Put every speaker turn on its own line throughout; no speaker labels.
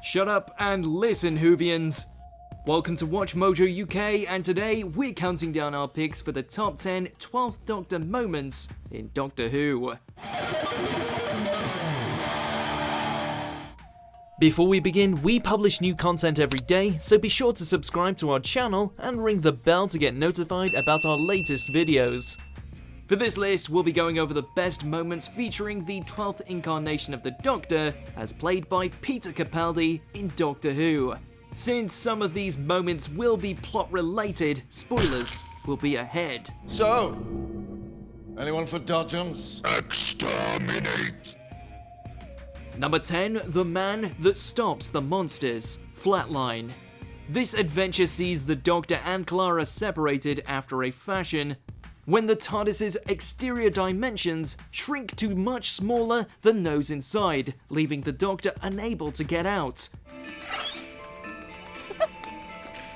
Shut up and listen, Whovians! Welcome to WatchMojo UK, and today we're counting down our picks for the top 10 12th Doctor moments in Doctor Who. Before we begin, we publish new content every day, so be sure to subscribe to our channel and ring the bell to get notified about our latest videos. For this list, we'll be going over the best moments featuring the 12th incarnation of the Doctor, as played by Peter Capaldi in Doctor Who. Since some of these moments will be plot related, spoilers will be ahead.
So, anyone for dodgems?
Exterminate!
Number 10, the man that stops the monsters, Flatline. This adventure sees the Doctor and Clara separated after a fashion, when the TARDIS's exterior dimensions shrink to much smaller than those inside, leaving the Doctor unable to get out.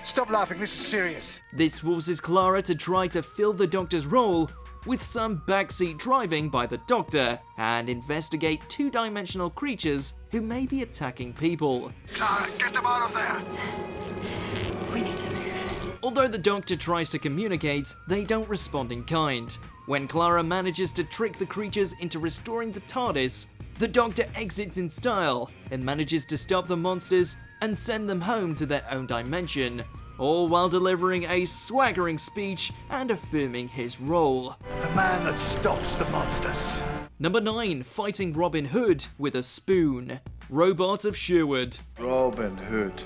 Stop laughing, this is serious.
This forces Clara to try to fill the Doctor's role with some backseat driving by the Doctor and investigate two-dimensional creatures who may be attacking people.
Clara, get them out of there!
We need to move.
Although the Doctor tries to communicate, they don't respond in kind. When Clara manages to trick the creatures into restoring the TARDIS, the Doctor exits in style and manages to stop the monsters and send them home to their own dimension, all while delivering a swaggering speech and affirming his role.
The man that stops the monsters.
Number 9, fighting Robin Hood with a spoon. Robot of Sherwood.
Robin Hood,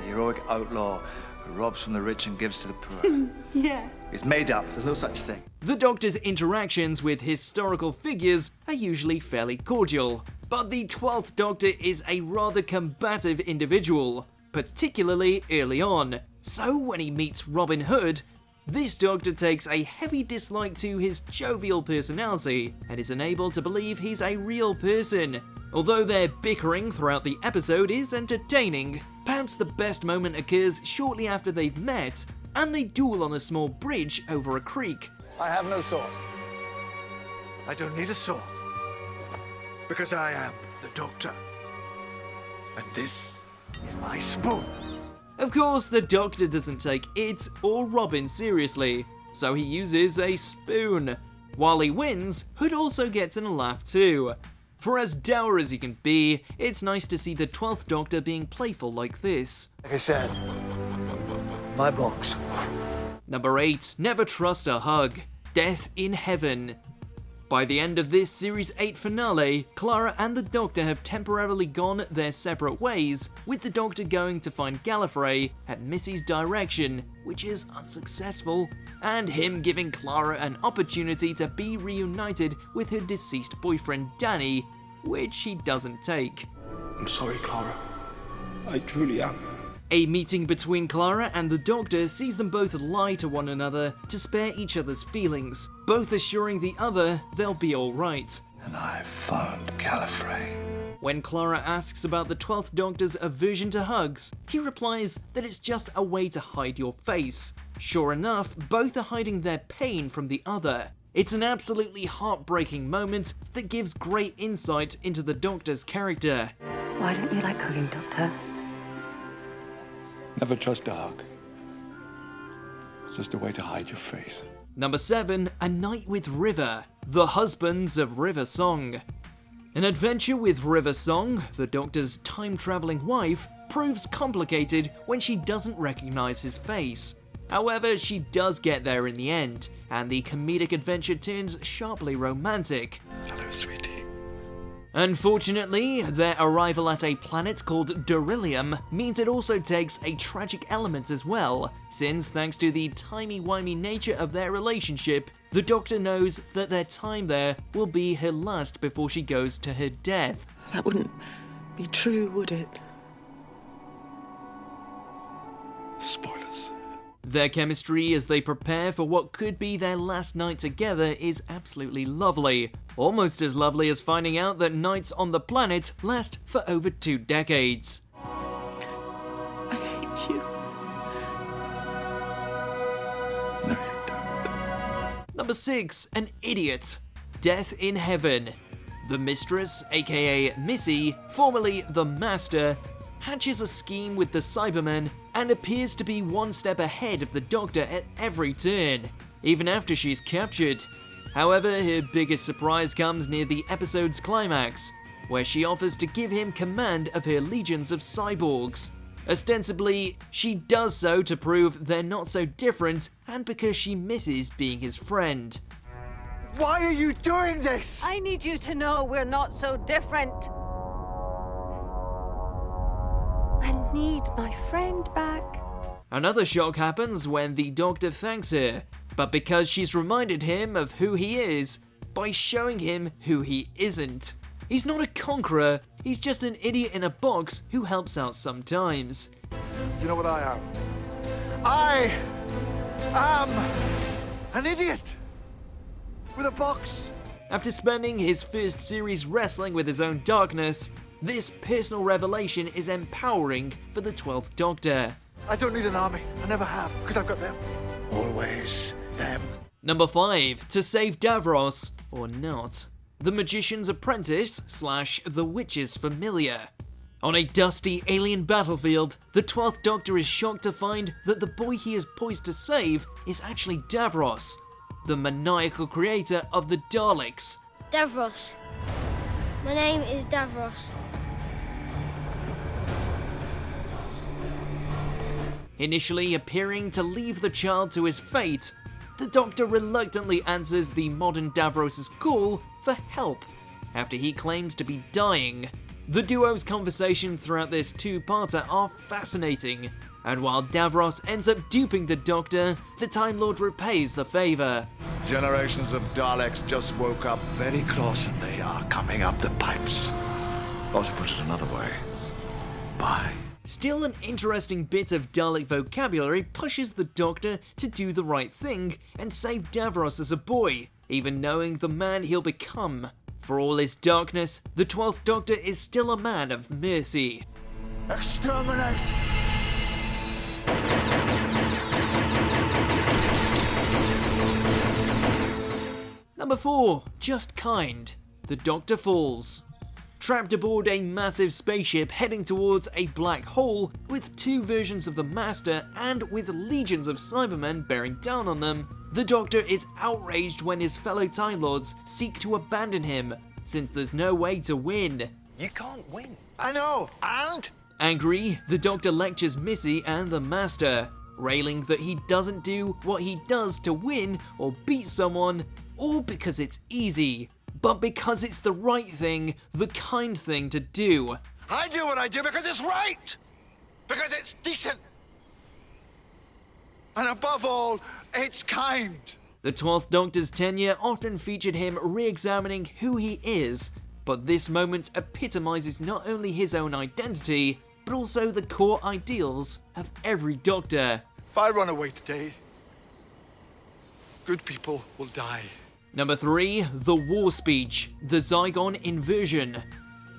a heroic outlaw who robs from the rich and gives to the poor.
Yeah.
It's made up, there's no such thing.
The Doctor's interactions with historical figures are usually fairly cordial, but the 12th Doctor is a rather combative individual, particularly early on. So when he meets Robin Hood, this Doctor takes a heavy dislike to his jovial personality and is unable to believe he's a real person. Although their bickering throughout the episode is entertaining, perhaps the best moment occurs shortly after they've met and they duel on a small bridge over a creek.
I have no sword. I don't need a sword. Because I am the Doctor. And this is my spoon.
Of course, the Doctor doesn't take it or Robin seriously, so he uses a spoon. While he wins, Hood also gets in a laugh too. For as dour as he can be, it's nice to see the 12th Doctor being playful like this.
Like I said, my box.
Number 8, never trust a hug. Death in Heaven. By the end of this Series 8 finale, Clara and the Doctor have temporarily gone their separate ways, with the Doctor going to find Gallifrey at Missy's direction, which is unsuccessful, and him giving Clara an opportunity to be reunited with her deceased boyfriend Danny, which she doesn't take.
I'm sorry, Clara. I truly am.
A meeting between Clara and the Doctor sees them both lie to one another to spare each other's feelings, both assuring the other they'll be alright.
And I found Gallifrey.
When Clara asks about the 12th Doctor's aversion to hugs, he replies that it's just a way to hide your face. Sure enough, both are hiding their pain from the other. It's an absolutely heartbreaking moment that gives great insight into the Doctor's character.
Why don't you like cooking, Doctor?
Never trust a hug. It's just a way to hide your face.
Number 7, A Night with River, the husbands of River Song. An adventure with River Song, the Doctor's time-traveling wife, proves complicated when she doesn't recognize his face. However, she does get there in the end, and the comedic adventure turns sharply romantic.
Hello, sweetie.
Unfortunately, their arrival at a planet called Beryllium means it also takes a tragic element as well, since thanks to the timey-wimey nature of their relationship, the Doctor knows that their time there will be her last before she goes to her death.
That wouldn't be true, would it?
Spoilers.
Their chemistry as they prepare for what could be their last night together is absolutely lovely. Almost as lovely as finding out that nights on the planet last for over 2 decades.
I hate you.
No, you don't.
Number 6, An Idiot. Death in Heaven. The Mistress, aka Missy, formerly the Master, hatches a scheme with the Cybermen and appears to be one step ahead of the Doctor at every turn, even after she's captured. However, her biggest surprise comes near the episode's climax, where she offers to give him command of her legions of cyborgs. Ostensibly, she does so to prove they're not so different and because she misses being his friend.
Why are you doing this?
I need you to know we're not so different. I need my friend back.
Another shock happens when the Doctor thanks her, but because she's reminded him of who he is by showing him who he isn't. He's not a conqueror, he's just an idiot in a box who helps out sometimes.
You know what I am? I am an idiot with a box.
After spending his first series wrestling with his own darkness, this personal revelation is empowering for the 12th Doctor.
I don't need an army. I never have, because I've got them. Always them.
Number 5. To save Davros, or not. The Magician's Apprentice / The Witch's Familiar. On a dusty alien battlefield, the 12th Doctor is shocked to find that the boy he is poised to save is actually Davros, the maniacal creator of the Daleks.
Davros. My name is Davros.
Initially appearing to leave the child to his fate, the Doctor reluctantly answers the modern Davros' call for help after he claims to be dying. The duo's conversation throughout this two-parter are fascinating, and while Davros ends up duping the Doctor, the Time Lord repays the favour.
Generations of Daleks just woke up very close and they are coming up the pipes. Or to put it another way, bye.
Still, an interesting bit of Dalek vocabulary pushes the Doctor to do the right thing and save Davros as a boy, even knowing the man he'll become. For all his darkness, the 12th Doctor is still a man of mercy.
Exterminate!
Number 4. Just Kind. The Doctor falls. Trapped aboard a massive spaceship heading towards a black hole with two versions of the Master and with legions of Cybermen bearing down on them, the Doctor is outraged when his fellow Time Lords seek to abandon him, since there's no way to win.
You can't win. I know, and?
Angry, the Doctor lectures Missy and the Master, railing that he doesn't do what he does to win or beat someone, all because it's easy, but because it's the right thing, the kind thing to do.
I do what I do because it's right! Because it's decent! And above all, it's kind!
The 12th Doctor's tenure often featured him re-examining who he is, but this moment epitomises not only his own identity, but also the core ideals of every Doctor.
If I run away today, good people will die.
Number 3. The War Speech, the Zygon Inversion.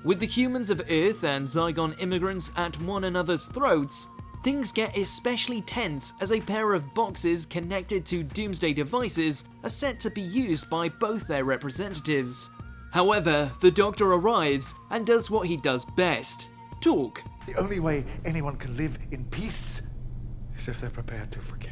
With the humans of Earth and Zygon immigrants at one another's throats, things get especially tense as a pair of boxes connected to Doomsday devices are set to be used by both their representatives. However, the Doctor arrives and does what he does best: talk.
The only way anyone can live in peace is if they're prepared to forgive.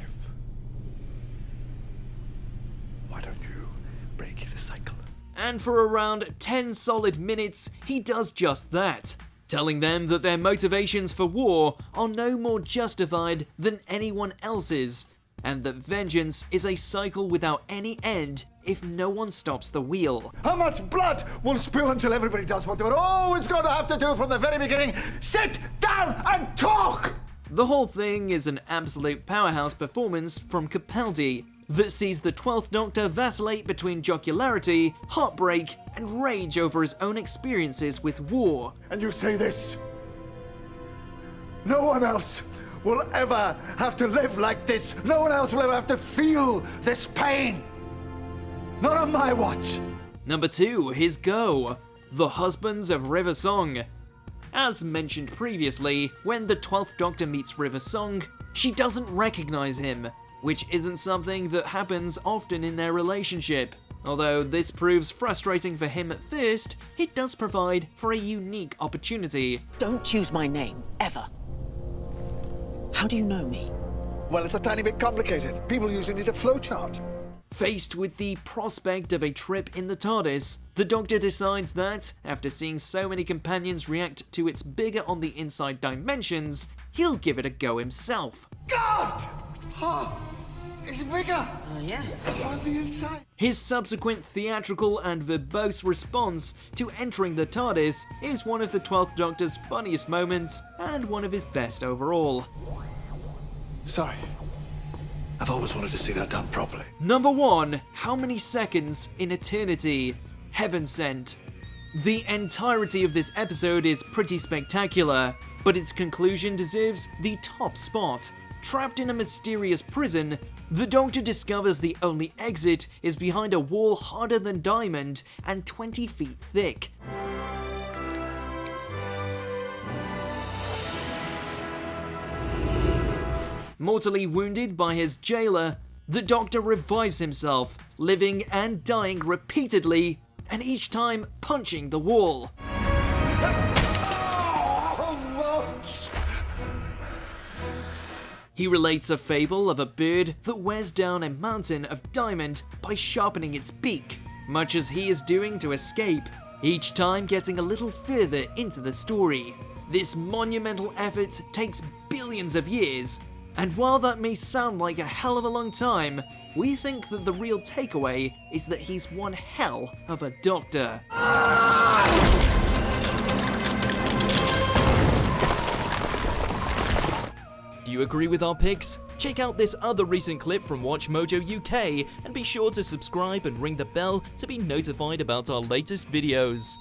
Why don't you break the cycle?
And for around 10 solid minutes, he does just that, telling them that their motivations for war are no more justified than anyone else's, and that vengeance is a cycle without any end if no one stops the wheel.
How much blood will spill until everybody does what they were always going to have to do from the very beginning? Sit down and talk!
The whole thing is an absolute powerhouse performance from Capaldi that sees the 12th Doctor vacillate between jocularity, heartbreak, and rage over his own experiences with war.
And you say this: no one else will ever have to live like this. No one else will ever have to feel this pain. Not on my watch.
Number 2, his go. The Husbands of River Song. As mentioned previously, when the 12th Doctor meets River Song, she doesn't recognize him, which isn't something that happens often in their relationship. Although this proves frustrating for him at first, it does provide for a unique opportunity.
Don't use my name, ever. How do you know me?
Well, it's a tiny bit complicated. People usually need a flowchart.
Faced with the prospect of a trip in the TARDIS, the Doctor decides that, after seeing so many companions react to its bigger on the inside dimensions, he'll give it a go himself.
God! Oh, is it bigger?
Yes.
On the inside.
His subsequent theatrical and verbose response to entering the TARDIS is one of the 12th Doctor's funniest moments and one of his best overall.
Sorry. I've always wanted to see that done properly.
Number 1. How many seconds in eternity? Heaven Sent. The entirety of this episode is pretty spectacular, but its conclusion deserves the top spot. Trapped in a mysterious prison, the Doctor discovers the only exit is behind a wall harder than diamond and 20 feet thick. Mortally wounded by his jailer, the Doctor revives himself, living and dying repeatedly, and each time punching the wall. He relates a fable of a bird that wears down a mountain of diamond by sharpening its beak, much as he is doing to escape, each time getting a little further into the story. This monumental effort takes billions of years, and while that may sound like a hell of a long time, we think that the real takeaway is that he's one hell of a Doctor. Do you agree with our picks? Check out this other recent clip from WatchMojo UK and be sure to subscribe and ring the bell to be notified about our latest videos.